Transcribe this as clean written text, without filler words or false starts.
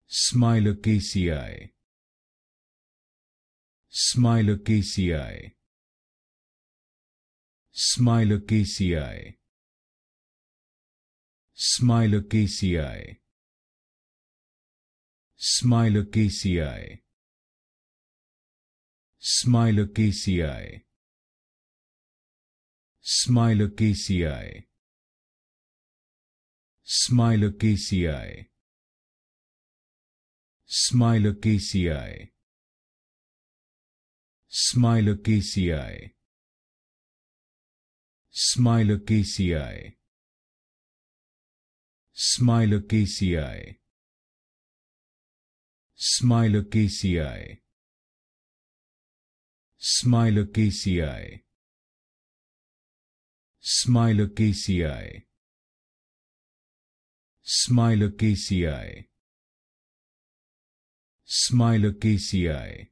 Smilacaceae. Smilacaceae. Smilacaceae. Smilacaceae. Smilacaceae. Smilacaceae. Smilacaceae. Smilacaceae. Smilacaceae. Smilacaceae. Smilacaceae. Smilacaceae. Smilacaceae. Smilacaceae. Smilacaceae. Smilacaceae. Smilacaceae.